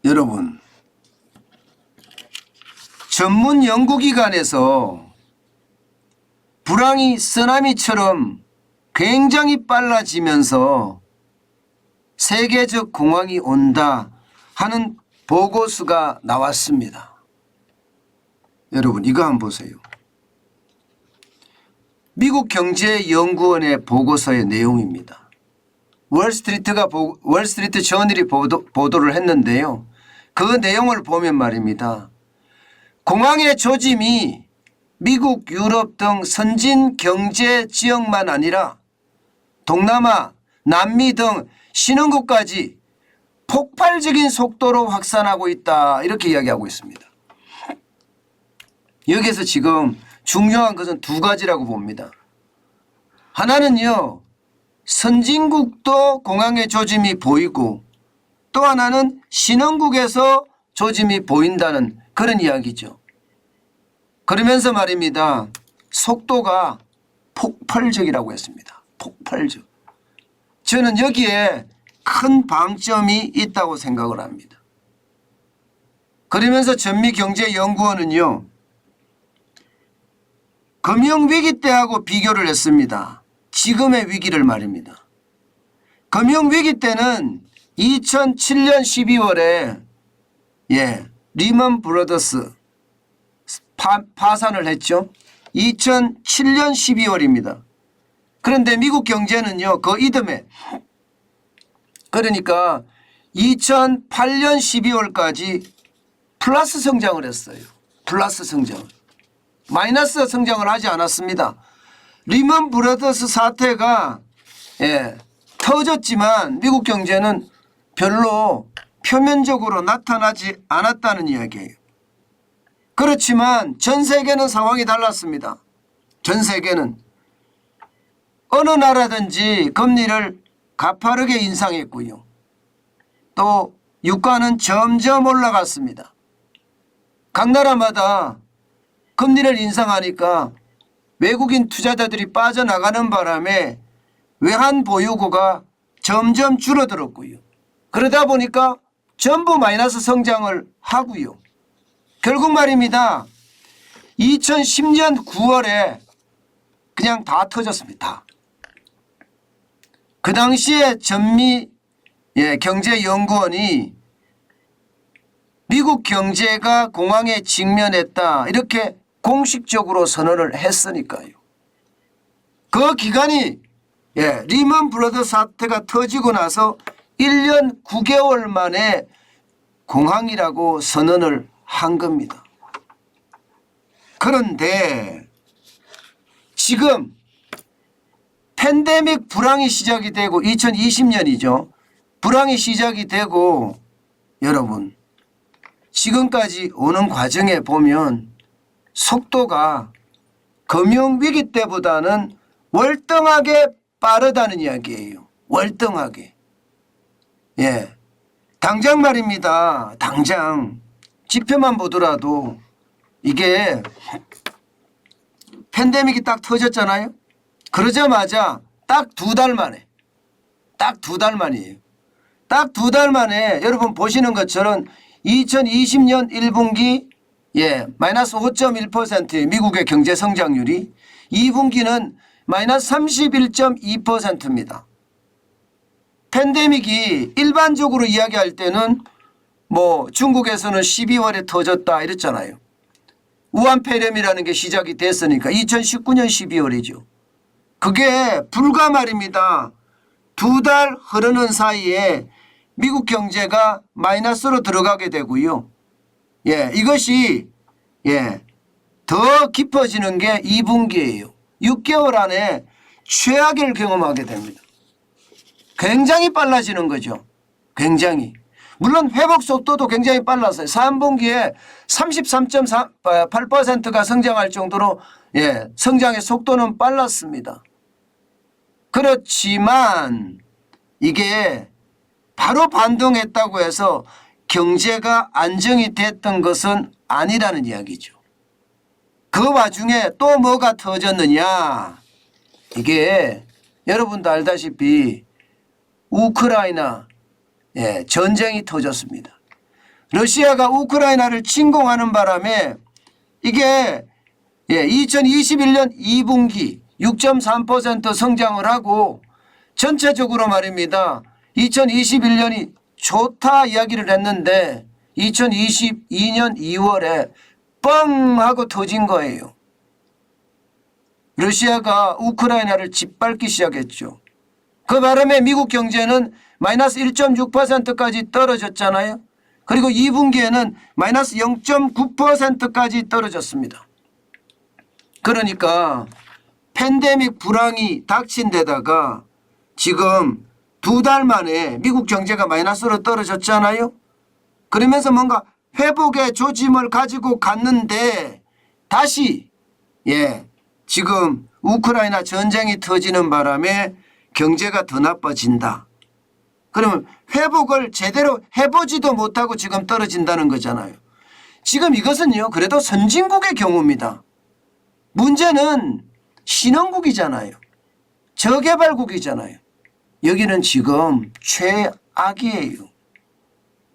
여러분, 전문 연구기관에서 불황이 쓰나미처럼 굉장히 빨라지면서 세계적 공황이 온다 하는 보고서가 나왔습니다. 여러분, 이거 한번 보세요. 미국 경제연구원의 보고서의 내용입니다. 월스트리트 저널이 보도를 했는데요. 그 내용을 보면 말입니다. 공황의 조짐이 미국, 유럽 등 선진 경제 지역만 아니라 동남아, 남미 등 신흥국까지 폭발적인 속도로 확산하고 있다, 이렇게 이야기하고 있습니다. 여기에서 지금 중요한 것은 두 가지라고 봅니다. 하나는요, 선진국도 공황의 조짐이 보이고, 또 하나는 신흥국에서 조짐이 보인다는 그런 이야기죠. 그러면서 말입니다. 속도가 폭발적이라고 했습니다. 폭발적. 저는 여기에 큰 방점이 있다고 생각을 합니다. 그러면서 전미경제연구원은요, 금융위기 때하고 비교를 했습니다. 지금의 위기를 말입니다. 금융위기 때는 2007년 12월에 리먼 브러더스 파산을 했죠. 2007년 12월입니다. 그런데 미국 경제는요, 그 이듬해, 그러니까 2008년 12월까지 플러스 성장을 했어요. 플러스 성장. 마이너스 성장을 하지 않았습니다. 리먼 브러더스 사태가 터졌지만 미국 경제는 별로 표면적으로 나타나지 않았다는 이야기예요. 그렇지만 전 세계는 상황이 달랐습니다. 전 세계는 어느 나라든지 금리를 가파르게 인상했고요. 또 유가는 점점 올라갔습니다. 각 나라마다 금리를 인상하니까 외국인 투자자들이 빠져나가는 바람에 외환 보유고가 점점 줄어들었고요. 그러다 보니까 전부 마이너스 성장을 하고요. 결국 말입니다. 2010년 9월에 그냥 다 터졌습니다. 그 당시에 전미 경제연구원이 미국 경제가 공황에 직면했다, 이렇게 공식적으로 선언을 했으니까요. 그 기간이 리먼 브러더스 사태가 터지고 나서 1년 9개월 만에 공황이라고 선언을 한 겁니다. 그런데 지금 팬데믹 불황이 시작이 되고 2020년이죠. 불황이 시작이 되고 여러분, 지금까지 오는 과정에 보면 속도가 금융위기 때보다는 월등하게 빠르다는 이야기예요. 월등하게. 당장 말입니다. 당장 지표만 보더라도 이게 팬데믹이 딱 터졌잖아요. 그러자마자 딱 2달 만에, 딱 2달 만이에요. 딱 2달 만에 여러분 보시는 것처럼 2020년 1분기 마이너스 5.1%의 미국의 경제 성장률이 2분기는 마이너스 31.2%입니다. 팬데믹이 일반적으로 이야기할 때는 뭐 중국에서는 12월에 터졌다 이랬잖아요. 우한폐렴이라는 게 시작이 됐으니까 2019년 12월이죠. 그게 불과 말입니다. 2달 흐르는 사이에 미국 경제가 마이너스로 들어가게 되고요. 이것이 더 깊어지는 게 2분기예요. 6개월 안에 최악을 경험하게 됩니다. 굉장히 빨라지는 거죠. 굉장히. 물론 회복 속도도 굉장히 빨랐어요. 3분기에 33.8%가 성장할 정도로 성장의 속도는 빨랐습니다. 그렇지만 이게 바로 반등했다고 해서 경제가 안정이 됐던 것은 아니라는 이야기죠. 그 와중에 또 뭐가 터졌느냐. 이게 여러분도 알다시피 우크라이나 전쟁이 터졌습니다. 러시아가 우크라이나를 침공하는 바람에 이게 2021년 2분기 6.3% 성장을 하고 전체적으로 말입니다. 2021년이 좋다 이야기를 했는데 2022년 2월에 뻥 하고 터진 거예요. 러시아가 우크라이나를 짓밟기 시작했죠. 그 바람에 미국 경제는 마이너스 1.6%까지 떨어졌잖아요. 그리고 2분기에는 마이너스 0.9%까지 떨어졌습니다. 그러니까 팬데믹 불황이 닥친 데다가 지금 2달 만에 미국 경제가 마이너스로 떨어졌잖아요. 그러면서 뭔가 회복의 조짐을 가지고 갔는데 다시 지금 우크라이나 전쟁이 터지는 바람에 경제가 더 나빠진다. 그러면 회복을 제대로 해보지도 못하고 지금 떨어진다는 거잖아요. 지금 이것은요 그래도 선진국의 경우입니다. 문제는 신흥국이잖아요. 저개발국이잖아요. 여기는 지금 최악이에요.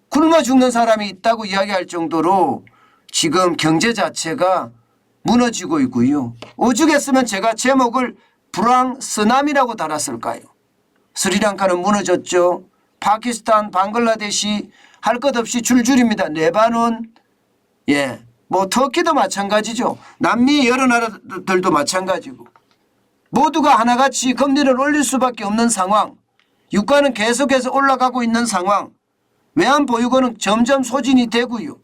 굶어 죽는 사람이 있다고 이야기할 정도로 지금 경제 자체가 무너지고 있고요. 오죽했으면 제가 제목을 불황 쓰나미라고 달았을까요? 스리랑카는 무너졌죠. 파키스탄, 방글라데시 할 것 없이 줄줄입니다. 레바논, 뭐 터키도 마찬가지죠. 남미 여러 나라들도 마찬가지고 모두가 하나같이 금리를 올릴 수밖에 없는 상황. 유가는 계속해서 올라가고 있는 상황. 외환 보유고는 점점 소진이 되고요.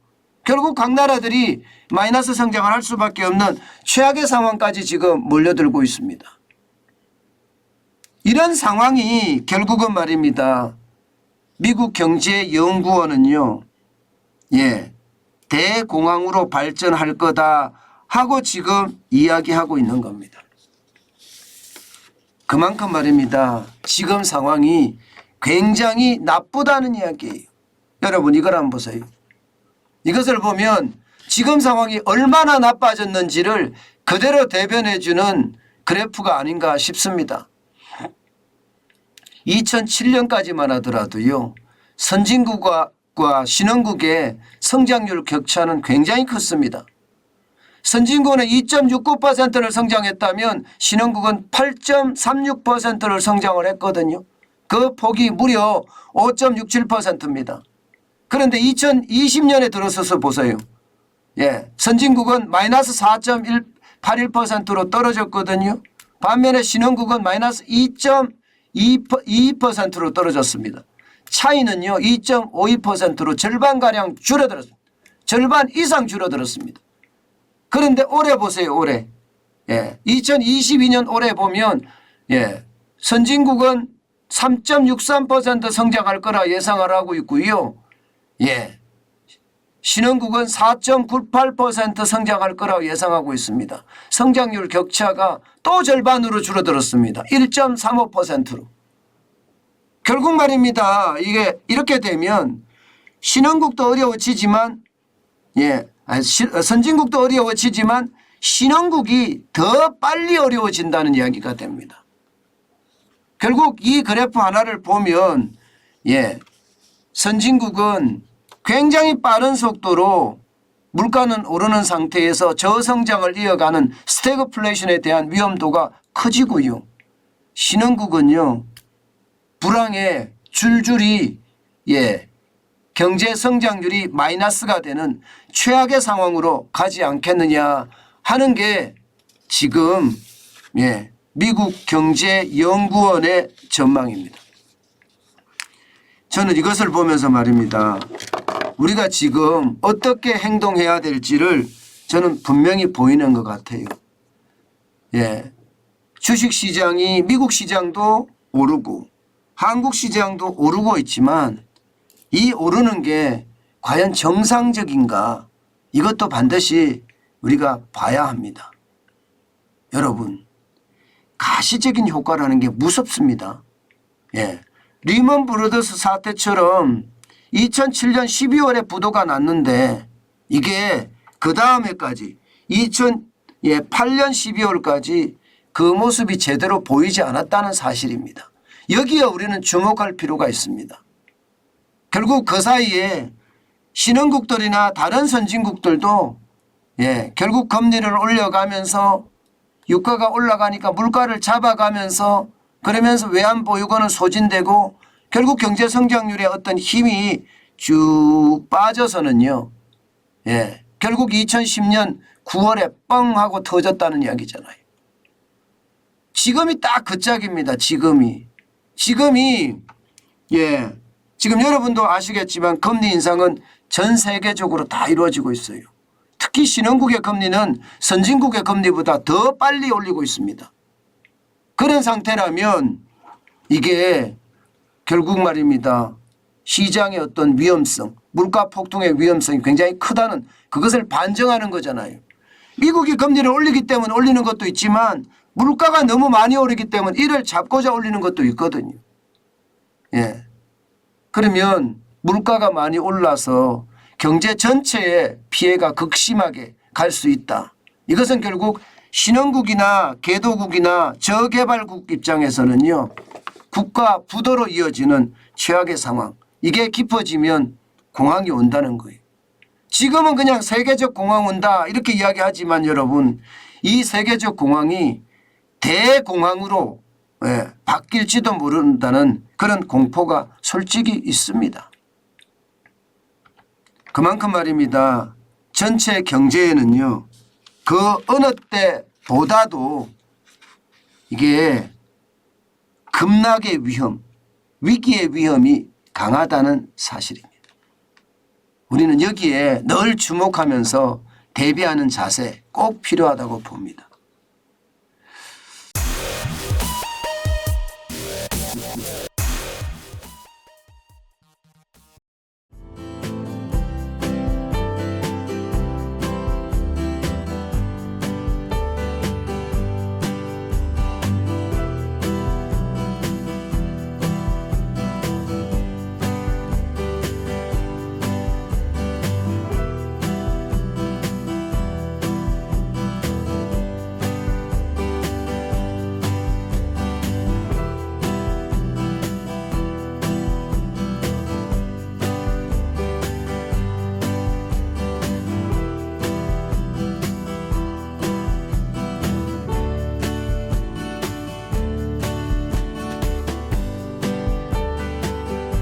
결국 각 나라들이 마이너스 성장을 할 수밖에 없는 최악의 상황까지 지금 몰려들고 있습니다. 이런 상황이 결국은 말입니다. 미국 경제연구원은요. 대공황으로 발전할 거다 하고 지금 이야기하고 있는 겁니다. 그만큼 말입니다. 지금 상황이 굉장히 나쁘다는 이야기예요. 여러분 이걸 한번 보세요. 이것을 보면 지금 상황이 얼마나 나빠졌는지를 그대로 대변해 주는 그래프가 아닌가 싶습니다. 2007년까지만 하더라도요. 선진국과 신흥국의 성장률 격차는 굉장히 컸습니다. 선진국은 2.69%를 성장했다면 신흥국은 8.36%를 성장을 했거든요. 그 폭이 무려 5.67%입니다. 그런데 2020년에 들어서서 보세요. 선진국은 마이너스 4.81%로 떨어졌거든요. 반면에 신흥국은 마이너스 2.22%로 떨어졌습니다. 차이는요 2.52%로 절반가량 줄어들었습니다. 절반 이상 줄어들었습니다. 그런데 올해 보세요. 올해 2022년 올해 보면 선진국은 3.63% 성장할 거라 예상을 하고 있고요. 신흥국은 4.98% 성장할 거라고 예상하고 있습니다. 성장률 격차가 또 절반으로 줄어들었습니다. 1.35%로. 결국 말입니다. 이게 이렇게 되면 신흥국도 어려워지지만 선진국도 어려워지지만 신흥국이 더 빨리 어려워진다는 이야기가 됩니다. 결국 이 그래프 하나를 보면 선진국은 굉장히 빠른 속도로 물가는 오르는 상태에서 저성장을 이어가는 스태그플레이션에 대한 위험도가 커지고요. 신흥국은요. 불황에 줄줄이 경제 성장률이 마이너스가 되는 최악의 상황으로 가지 않겠느냐 하는 게 지금 미국 경제연구원의 전망입니다. 저는 이것을 보면서 말입니다. 우리가 지금 어떻게 행동해야 될지를 저는 분명히 보이는 것 같아요. 주식시장이 미국 시장도 오르고 한국 시장도 오르고 있지만 이 오르는 게 과연 정상적인가 이것도 반드시 우리가 봐야 합니다. 여러분 가시적인 효과라는 게 무섭습니다. 리먼 브러더스 사태처럼 2007년 12월에 부도가 났는데 이게 그 다음에까지 2008년 12월까지 그 모습이 제대로 보이지 않았다는 사실입니다. 여기에 우리는 주목할 필요가 있습니다. 결국 그 사이에 신흥국들이나 다른 선진국들도 결국 금리를 올려가면서 유가가 올라가니까 물가를 잡아가면서 그러면서 외환보유고는 소진되고 결국 경제 성장률의 어떤 힘이 쭉 빠져서는요. 결국 2010년 9월에 뻥 하고 터졌다는 이야기잖아요. 지금이 딱 그 짝입니다. 지금 여러분도 아시겠지만 금리 인상은 전 세계적으로 다 이루어지고 있어요. 특히 신흥국의 금리는 선진국의 금리보다 더 빨리 올리고 있습니다. 그런 상태라면 이게 결국 말입니다. 시장의 어떤 위험성, 물가 폭등의 위험성이 굉장히 크다는 그것을 반증하는 거잖아요. 미국이 금리를 올리기 때문에 올리는 것도 있지만 물가가 너무 많이 오르기 때문에 이를 잡고자 올리는 것도 있거든요. 그러면 물가가 많이 올라서 경제 전체에 피해가 극심하게 갈 수 있다. 이것은 결국 신흥국이나 개도국이나 저개발국 입장에서는요. 국가 부도로 이어지는 최악의 상황. 이게 깊어지면 공황이 온다는 거예요. 지금은 그냥 세계적 공황 온다 이렇게 이야기하지만 여러분 이 세계적 공황이 대공황으로 바뀔지도 모른다는 그런 공포가 솔직히 있습니다. 그만큼 말입니다. 전체 경제에는요. 그 어느 때보다도 이게 급락의 위험, 위기의 위험이 강하다는 사실입니다. 우리는 여기에 늘 주목하면서 대비하는 자세 꼭 필요하다고 봅니다.